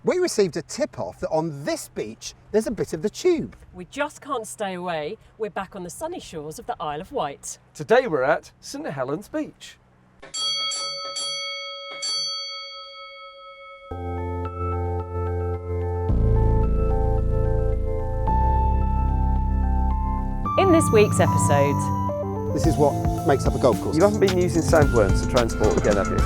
We received a tip-off that on this beach there's a bit of the tube. We just can't stay away. We're back on the sunny shores of the Isle of Wight. Today we're at St Helen's Beach. In this week's episode, This is what makes up a golf course. You haven't been using sandworms to transport again, have you?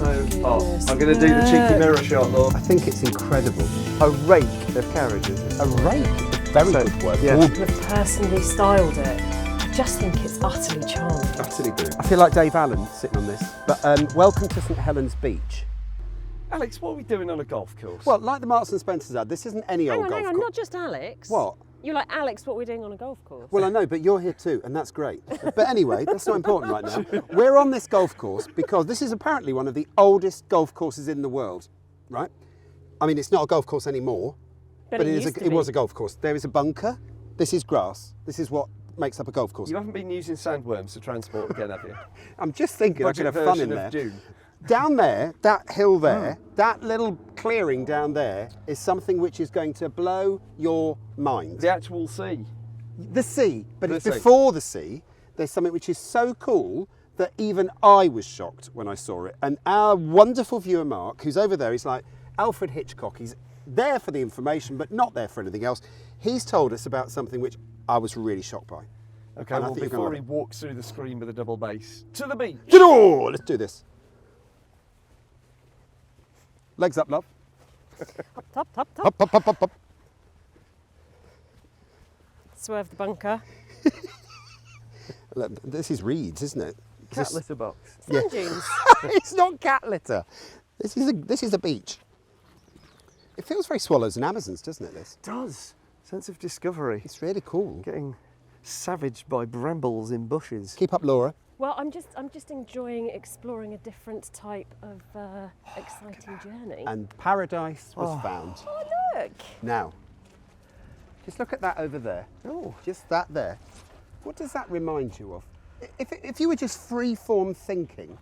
I'm going to do the cheeky mirror shot, Lord. I think it's incredible. A rake of carriages. A rake. Very good word. Yeah. I've personally styled it. I just think it's utterly charming. Utterly brilliant. I feel like Dave Allen sitting on this. But welcome to St Helen's Beach. Alex, what are we doing on a golf course? Well, like the Marks and Spencer's ad, this isn't any old golf Hang on, course. not just Alex. What? You're like, Alex, what we're doing on a golf course? Well, I know, but you're here too, and that's great. But anyway, that's not important right now. We're on this golf course because this is apparently one of the oldest golf courses in the world, right? I mean, it's not a golf course anymore, but it was a golf course. There is a bunker. This is grass. This is what makes up a golf course. You haven't been using sandworms to transport again, have you? I'm just thinking I could have fun in there. June. Down there, that hill there, that little clearing down there is something which is going to blow your mind. The actual sea. The sea, but The it's sea. before the sea. There's something which is so cool that even I was shocked when I saw it. And our wonderful viewer Mark, who's over there, he's like Alfred Hitchcock. He's there for the information, but not there for anything else. He's told us about something which I was really shocked by. Okay, And I well, think you're before gonna he walks through the screen with a double bass, to the beach. Oh, let's do this. Legs up, love. Top. Hop, hop, hop, hop, hop. Swerve the bunker. Look, this is reeds, isn't it? Cat litter box. Sand dunes. It's not cat litter. This is a beach. It feels very Swallows and Amazons, doesn't it? This. Does. Sense of discovery. It's really cool. Getting savaged by brambles in bushes. Keep up, Laura. Well, I'm just enjoying exploring a different type of exciting journey. And paradise was found. Oh, look! Now, just look at that over there. Oh. Just that there. What does that remind you of? If you were just free-form thinking,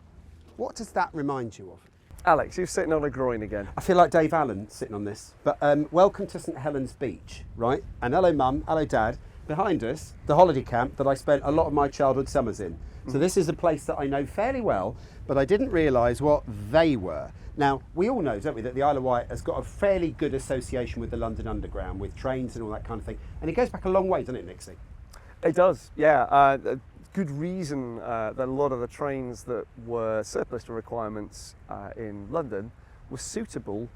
what does that remind you of? Alex, you're sitting on a groin again. I feel like Dave Allen sitting on this. But welcome to St Helen's Beach, right? And hello, Mum. Hello, Dad. Behind us, the holiday camp that I spent a lot of my childhood summers in. So this is a place that I know fairly well, but I didn't realise what they were. Now, we all know, don't we, that the Isle of Wight has got a fairly good association with the London Underground, with trains and all that kind of thing. And it goes back a long way, doesn't it, Nixie? It does, yeah. A good reason that a lot of the trains that were surplus to requirements in London were suitable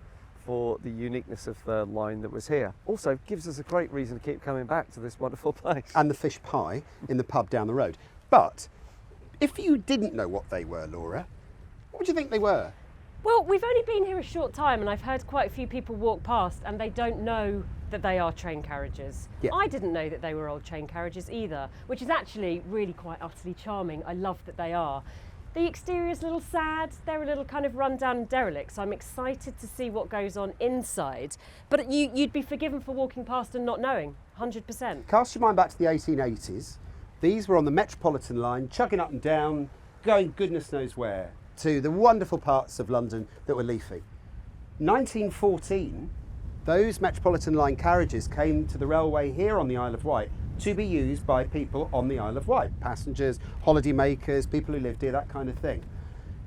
for the uniqueness of the line that was here. Also gives us a great reason to keep coming back to this wonderful place. And the fish pie in the pub down the road. But if you didn't know what they were, Laura, what would you think they were? Well, we've only been here a short time and I've heard quite a few people walk past and they don't know that they are train carriages. Yeah. I didn't know that they were old train carriages either, which is actually really quite utterly charming. I love that they are. The exterior's a little sad, they're a little kind of run down and derelict, so I'm excited to see what goes on inside. But you'd be forgiven for walking past and not knowing, 100%. Cast your mind back to the 1880s. These were on the Metropolitan line, chugging up and down, going goodness knows where, to the wonderful parts of London that were leafy. 1914, those Metropolitan line carriages came to the railway here on the Isle of Wight to be used by people on the Isle of Wight, passengers, holiday makers, people who lived here, that kind of thing.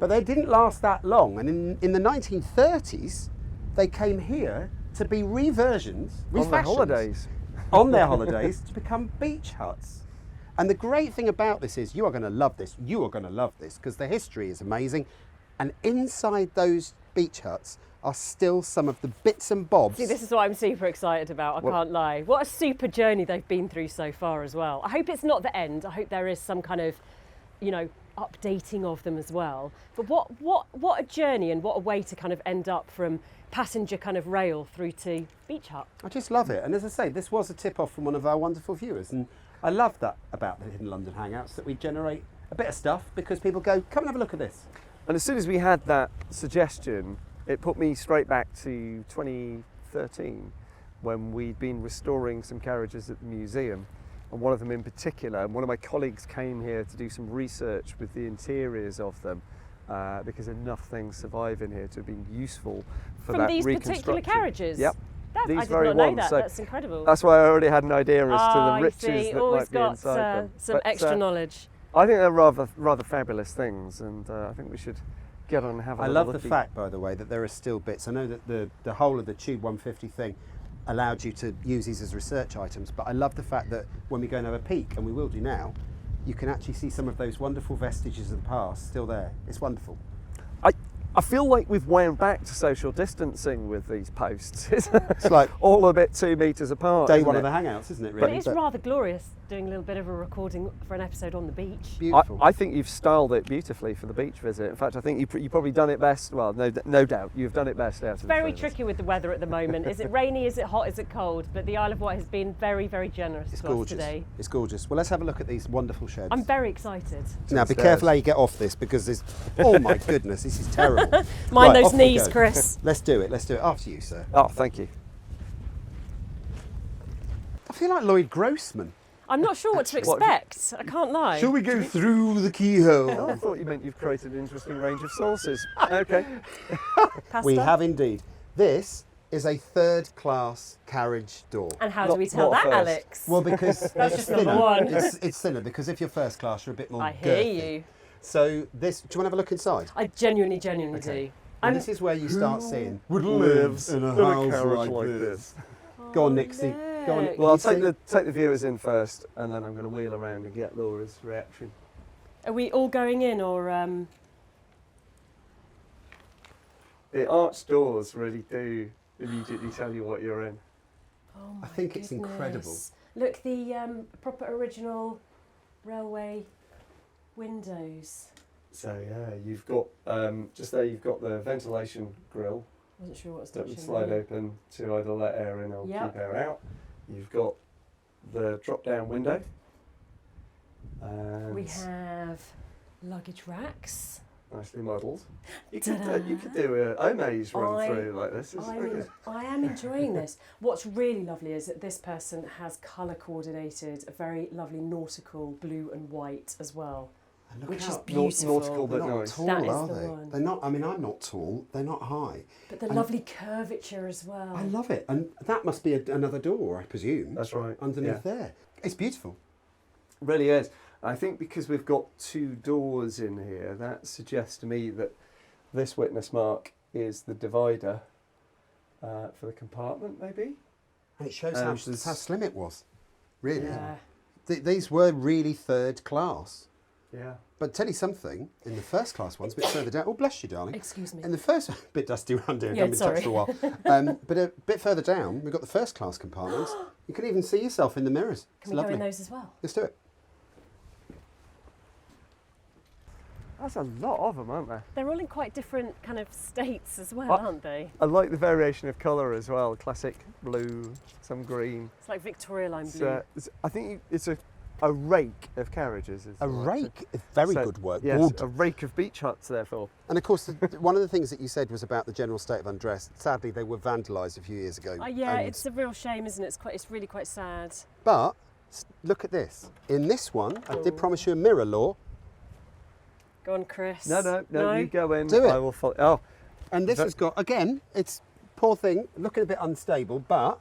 But they didn't last that long, and in the 1930s, they came here to be reversions, On their holidays. on their holidays to become beach huts. And the great thing about this is you are going to love this, because the history is amazing. And inside those beach huts are still some of the bits and bobs. See, this is what I'm super excited about, I can't lie. What a super journey they've been through so far as well. I hope it's not the end. I hope there is some kind of, updating of them as well. But what a journey and what a way to kind of end up from passenger kind of rail through to beach hut. I just love it. And as I say, this was a tip-off from one of our wonderful viewers. And I love that about the Hidden London Hangouts, that we generate a bit of stuff because people go, come and have a look at this. And as soon as we had that suggestion, it put me straight back to 2013 when we'd been restoring some carriages at the museum. And one of them in particular, one of my colleagues came here to do some research with the interiors of them. because enough things survive in here to have been useful for From that these reconstruction. particular carriages? Yep. I These did very not know ones. that. So That's incredible. That's why I already had an idea as to the you riches see, that always might be got inside them. some But, extra knowledge. I think they're rather fabulous things, and I think we should get on and have a I little love look the at fact, by the way, that there are still bits. I know that the whole of the Tube 150 thing allowed you to use these as research items, but I love the fact that when we go and have a peek, and we will do now, you can actually see some of those wonderful vestiges of the past still there. It's wonderful. I feel like we've wound back to social distancing with these posts. It's like all a bit 2 metres apart. day isn't one it? of the Hangouts, isn't it, But really? it is rather glorious doing a little bit of a recording for an episode on the beach. Beautiful. I think you've styled it beautifully for the beach visit. In fact, I think you've probably done it best. Well, no doubt, you've done it best out of the Very three of us. tricky with the weather at the moment. Is it rainy? Is it hot? Is it cold? But the Isle of Wight has been very, very generous It's to us gorgeous. today. It's gorgeous. Well, let's have a look at these wonderful sheds. I'm very excited. Now, be Upstairs. careful how you get off this, because there's... Oh my goodness, this is terrible. Mind Right, those off we knees, go. Chris. Let's do it. Let's do it. After you, sir. Oh, thank you. I feel like Lloyd Grossman. I'm not sure what to What have expect. I can't lie. Shall we go through the keyhole? Oh, I thought you meant you've created an interesting range of sauces. Okay. Pasta? We have indeed. This is a third-class carriage door. And how do we tell not that, first. Alex? Well, because That's it's just number thinner. one. It's thinner, because if you're first class, you're a bit more I hear girthy. you. So this, do you want to have a look inside? I genuinely do. And I'm- this is where you start seeing lives in a carriage like this? Go on, Nixie. Go on. Look. Well, I'll You take the viewers in first, and then I'm going to wheel around and get Laura's reaction. Are we all going in, or The arched doors really do immediately tell you what you're in. Oh my I think it's goodness. incredible. Look, the proper original railway windows. So yeah, you've got just there. You've got the ventilation grill Wasn't sure what was that would touching slide there. open to either let air in or Yep. keep air out. You've got the drop-down window. And We have luggage racks. nicely modelled. You Ta-da. could do a Omaze run I- through like this. It's very good. I am enjoying this. What's really lovely is that this person has colour coordinated a very lovely nautical blue and white as well, And look which how is beautiful. nautical they're but not nice. tall, That is are the they? one. They're not. I mean, I'm not tall. They're not high. But the And- lovely curvature as well. I love it, and that must be another door, I presume. That's right. Underneath Yeah. there. It's beautiful. Really is. I think because we've got two doors in here, that suggests to me that this witness mark is the divider for the compartment, maybe? And it shows And how there's- slim it was. Really. Yeah. These were really third class. Yeah. But tell you something, in the first class ones, a bit further down. Oh, bless you, darling. Excuse me. In the first, bit dusty around here, Yeah, haven't been touched sorry. for a while. But a bit further down, we've got the first class compartments. You can even see yourself in the mirrors. It's Can we lovely. go in those as well? Let's do it. That's a lot of them, aren't there? They're all in quite different kind of states as well, What? aren't they? I like the variation of colour as well. Classic blue, some green. It's like Victoria Line It's, blue. I think it's a rake of carriages. Is A the right rake. Very So, good work. Yes, Good. a rake of beach huts, therefore. And of course, one of the things that you said was about the general state of undress. Sadly, they were vandalised a few years ago. Yeah, and- it's a real shame, isn't it? It's really quite sad. But look at this. In this one, I did Oh. promise you a mirror, Law. Go on, Chris. No, you go in. Do it. I will follow. Oh, And this Ve- has got, again, it's poor thing, looking a bit unstable, but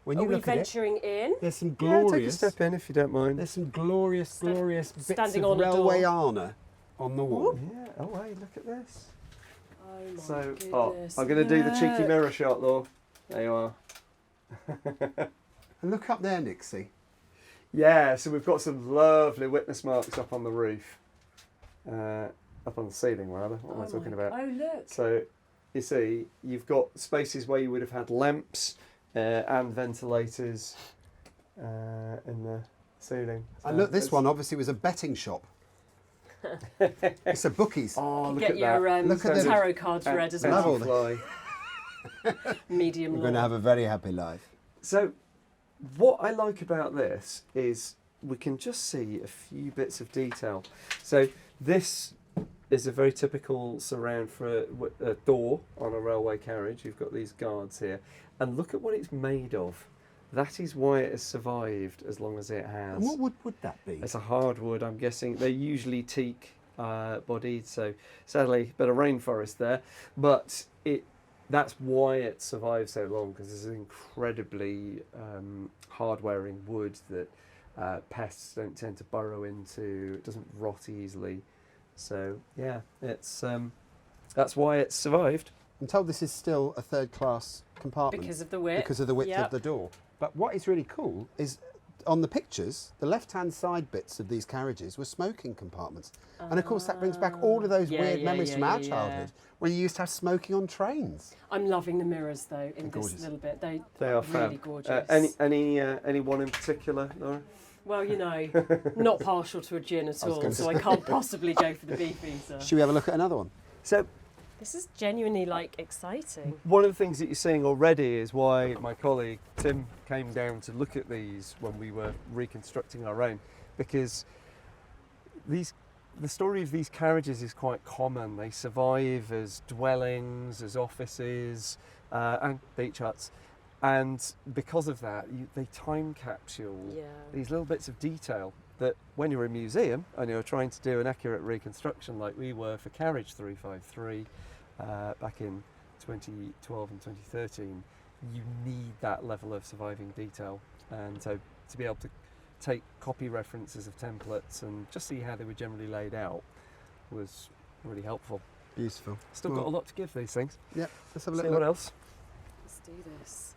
when Are you we look at it, venturing in? there's some yeah, take a glorious, step in if you don't mind. there's some glorious bits standing of on a door. railway armour on the wall. Yeah. Oh, hey, look at this. Oh my So, goodness. I'm going to do the cheeky look. mirror shot, Law. There you are. And look up there, Nixie. Yeah, so we've got some lovely witness marks up on the roof. Up on the ceiling, rather. What am I talking about? Oh, look. So, you see, you've got spaces where you would have had lamps and ventilators in the ceiling. And look, this it's- one obviously was a betting shop. It's a bookies. Oh, look Get at your that. Look at them. tarot cards read as Love well. all the- Fly. Medium We're going to law. have a very happy life. So, what I like about this is we can just see a few bits of detail. So, this is a very typical surround for a door on a railway carriage. You've got these guards here. And look at what it's made of. That is why it has survived as long as it has. And what wood would that be? It's a hardwood, I'm guessing. They're usually teak bodied, so sadly a bit of rainforest there, but that's why it survived so long, because it's incredibly hard-wearing wood that pests don't tend to burrow into. It doesn't rot easily, so yeah, it's that's why it survived. I'm told this is still a third-class compartment Because of the width. because of the width Yep. of the door. But what is really cool is on the pictures, the left-hand side bits of these carriages were smoking compartments. And of course that brings back all of those weird memories from our childhood where you used to have smoking on trains. I'm loving the mirrors though in They're this gorgeous. little bit. They They are really fab. gorgeous. Any one in particular, Laura? Well, not partial to a gin at all, gonna so I can't possibly go for the beef either. Should we have a look at another one? So This is genuinely exciting. one of the things that you're seeing already is why my colleague Tim came down to look at these when we were reconstructing our own, because the story of these carriages is quite common. They survive as dwellings, as offices, and beach huts, and because of that, they time capsule these little bits of detail that when you're in a museum and you're trying to do an accurate reconstruction like we were for Carriage 353 back in 2012 and 2013, you need that level of surviving detail, and so to be able to take copy references of templates and just see how they were generally laid out was really helpful. Beautiful. Still got a lot to give these things. Yeah, let's have a See little what look. else. Let's do this.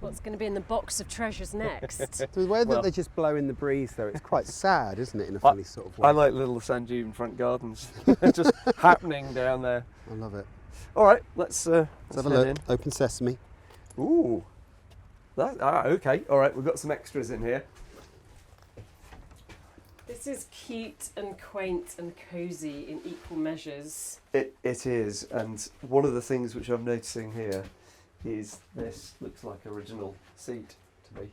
What's going to be in the box of treasures next? The way that Well- they just blow in the breeze, though, it's quite sad, isn't it, in a funny sort of way? I like little sand dune front gardens just happening down there. I love it. All right, let's Let's have a head look. in. Open sesame. Ooh. Okay. All right, we've got some extras in here. This is cute and quaint and cosy in equal measures. It is, and one of the things which I'm noticing here is this looks like original seat to me.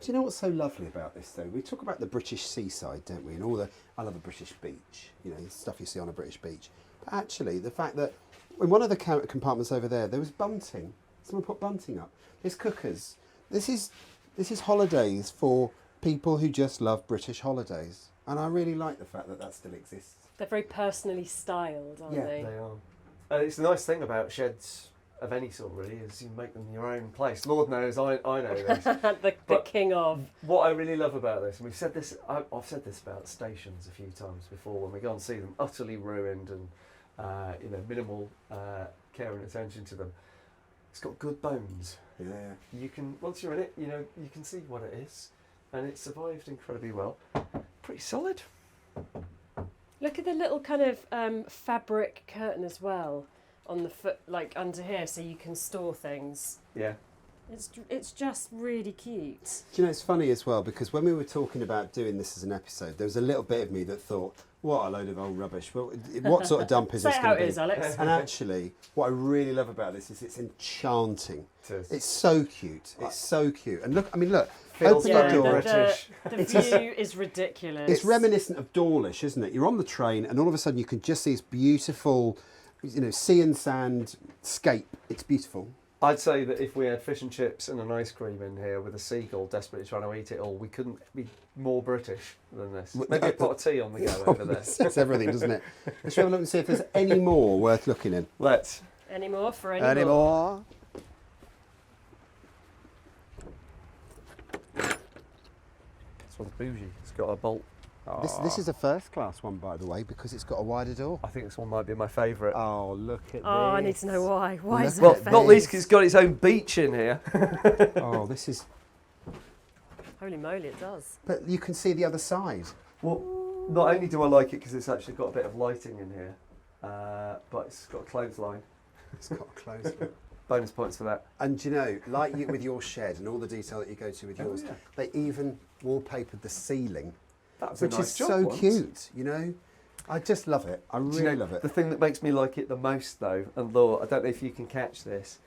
Do you know what's so lovely about this, though? We talk about the British seaside, don't we? And I love a British beach, the stuff you see on a British beach. But actually, the fact that in one of the compartments over there was bunting. Someone put bunting up. There's cookers. This is holidays for people who just love British holidays. And I really like the fact that still exists. They're very personally styled, aren't they? They are. It's the nice thing about sheds of any sort, really, is you make them your own place. Lord knows I know this. the king of. What I really love about this, and we've said this, I've said this about stations a few times before when we go and see them utterly ruined and minimal care and attention to them. It's got good bones. Yeah. You can, once you're in it, you can see what it is, and it's survived incredibly well. Pretty solid. Look at the little kind of fabric curtain as well on the foot, like under here, so you can store things. Yeah. It's just really cute. Do you know, it's funny as well, because when we were talking about doing this as an episode, there was a little bit of me that thought, what a load of old rubbish. Well, what sort of dump is Say this it how going to it be? is, Alex. And actually, what I really love about this is it's enchanting. It is. It's so cute. It's so cute. And look, Feels open very the door. British. The view is ridiculous. It's reminiscent of Dawlish, isn't it? You're on the train, and all of a sudden you can just see this beautiful, sea and sand scape. It's beautiful. I'd say that if we had fish and chips and an ice cream in here with a seagull desperately trying to eat it all, we couldn't be more British than this. Maybe a pot of tea on the go over there. That's everything, doesn't it? Let's have a look and see if there's any more worth looking in. Let's. Any more for any more? more? This one's bougie. It's got a bolt. This is a first class one, by the way, because it's got a wider door. I think this one might be my favourite. Oh, look at this. Oh, I need to know why. Why is Look that? at Not this. least 'cause it's got its own beach in here. Oh, this is... Holy moly, it does. But you can see the other side. Well, not only do I like it because it's actually got a bit of lighting in here, but it's got a clothesline. It's got a close. Bonus points for that. And like you with your shed and all the detail that you go to with yours, yeah. they even wallpapered the ceiling, That was which a nice is job so once. cute, I just love it. I Do really you know, love it. The thing that makes me like it the most, though, and Laura, I don't know if you can catch this,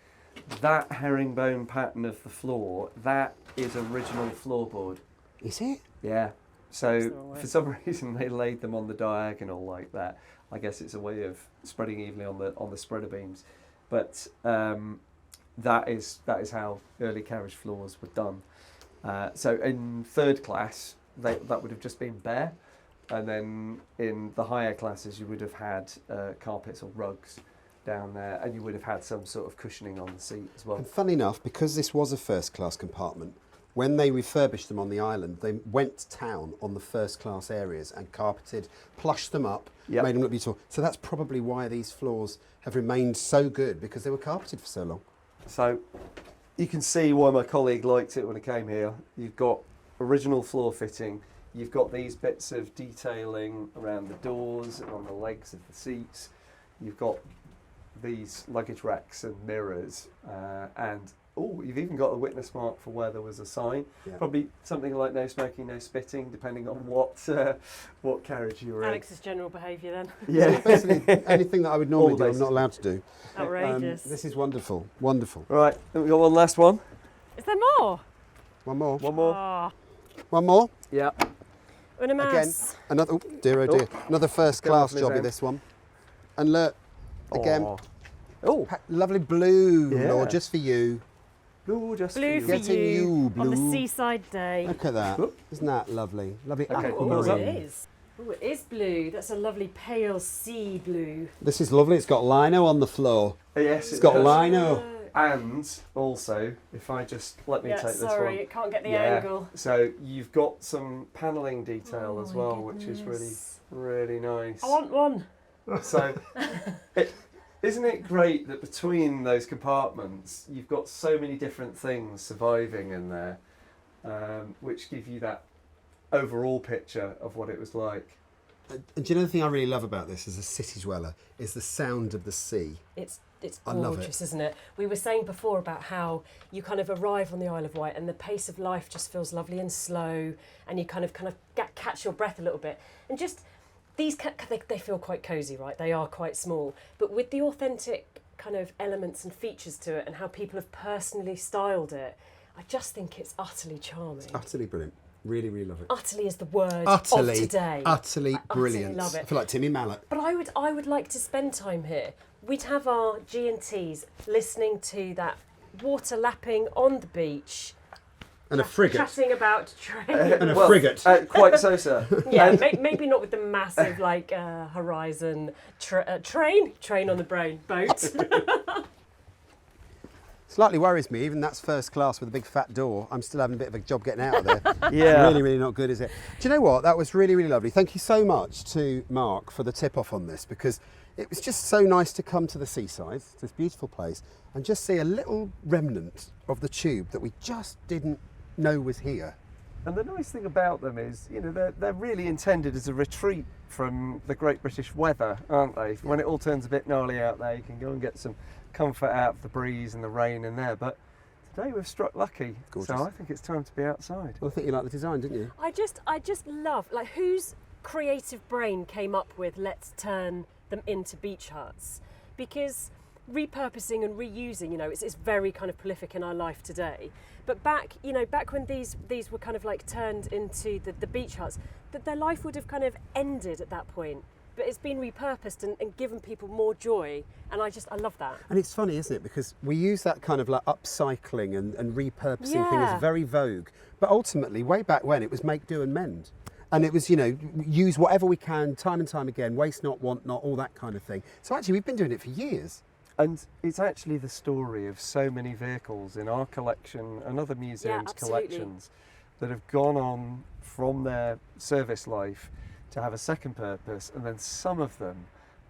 that herringbone pattern of the floor, that is original floorboard. Is it? Yeah. That's So the wrong way. for some reason they laid them on the diagonal like that. I guess it's a way of spreading evenly on the spreader beams, but that is how early carriage floors were done. So in third class, that would have just been bare. And then in the higher classes, you would have had carpets or rugs down there, and you would have had some sort of cushioning on the seat as well. And funny enough, because this was a first class compartment, when they refurbished them on the island, they went to town on the first class areas and carpeted, plushed them up, Yep. made them look beautiful. So that's probably why these floors have remained so good, because they were carpeted for so long. So you can see why my colleague liked it when it came here. You've got original floor fitting, you've got these bits of detailing around the doors and on the legs of the seats, you've got these luggage racks and mirrors, and you've even got a witness mark for where there was a sign. Yeah. Probably something like no smoking, no spitting, depending on what carriage you were Alex's general behaviour then. in. Yeah. Basically, anything that I would normally All the do, I'm bases. not allowed to do. Outrageous. This is wonderful, wonderful. Right, then we've got one last one. Is there more? One more, One more. Oh, one more. Yeah. una Again, mas. another, oh dear, another first Go on, class Miss jobby, Anne. this one. And look, again, Oh, lovely blue, Yeah. Lord, just for you. blue just Blue for for you. Getting you, you, on the blue. seaside day. Look at that. Whoop. Isn't that lovely? Lovely Okay, Oh, thumbs up. it aquamarine. is. Oh, it is blue. That's a lovely pale sea blue. This is lovely. It's got lino on the floor. Yes, It's got does. lino. And also, if I just let me Yeah, take this sorry, one. it can't get the Yeah. angle. So you've got some panelling detail Oh as my well, which is goodness. really nice. I want one. So, isn't it great that between those compartments you've got so many different things surviving in there, which give you that overall picture of what it was like. And do you know the thing I really love about this as a city dweller is the sound of the sea. It's I love gorgeous, it. isn't it? We were saying before about how you kind of arrive on the Isle of Wight and the pace of life just feels lovely and slow, and you kind of catch your breath a little bit. And just these they feel quite cosy, right? They are quite small, but with the authentic kind of elements and features to it, and how people have personally styled it, I just think it's utterly charming. Utterly brilliant. Really, really love it. Utterly is the word Utterly, of today. utterly I brilliant. love it. I feel like Timmy Mallet. But I would like to spend time here. We'd have our G&Ts listening to that water lapping on the beach, And a frigate. chatting about train. And a frigate. Quite so, sir. Yeah, maybe not with the massive Horizon train on the brain boat. Slightly worries me, even that's first class with a big fat door. I'm still having a bit of a job getting out of there. Yeah. Really, really not good, is it? Do you know what? That was really, really lovely. Thank you so much to Mark for the tip off on this, because it was just so nice to come to the seaside, this beautiful place, and just see a little remnant of the tube that we just didn't know was here. And the nice thing about them is, you know, they're really intended as a retreat from the great British weather, aren't they? When it all turns a bit gnarly out there, you can go and get some comfort out of the breeze and the rain in there. But today we've struck lucky, Gorgeous. so I think it's time to be outside. Well, I think you liked the design, didn't you? I just love, like, whose creative brain came up with let's turn them into beach huts? Because repurposing and reusing, you know, it's very kind of prolific in our life today. But back when these were kind of like turned into the beach huts, that their life would have kind of ended at that point. But it's been repurposed and given people more joy, and I love that. And it's funny, isn't it? Because we use that kind of like upcycling and repurposing thing Yeah. as very vogue. But ultimately, way back when, it was make, do and mend. And it was, you know, use whatever we can, time and time again, waste not, want not, all that kind of thing. So actually, we've been doing it for years. And it's actually the story of so many vehicles in our collection and other museums' absolutely. collections that have gone on from their service life to have a second purpose, and then some of them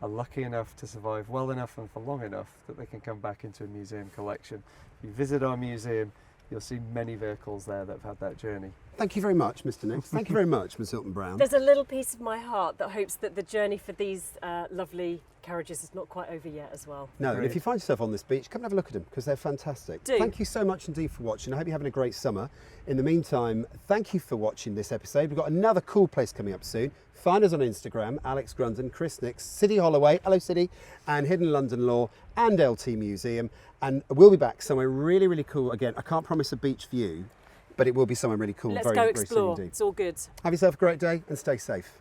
are lucky enough to survive well enough and for long enough that they can come back into a museum collection. If you visit our museum, you'll see many vehicles there that have had that journey. Thank you very much, Mr. Nix. Thank you very much, Ms. Hilton Brown. There's a little piece of my heart that hopes that the journey for these lovely carriages is not quite over yet as well. No, and Great. if you find yourself on this beach, come and have a look at them because they're fantastic. Do. Thank you so much indeed for watching. I hope you're having a great summer. In the meantime, thank you for watching this episode. We've got another cool place coming up soon. Find us on Instagram, Alex Grunden, Chris Nix, City Holloway, Hello City, and Hidden London Law, and LT Museum. And we'll be back somewhere really, really cool. Again, I can't promise a beach view, but it will be somewhere really cool Let's very, go very soon explore. indeed. It's all good. Have yourself a great day and stay safe.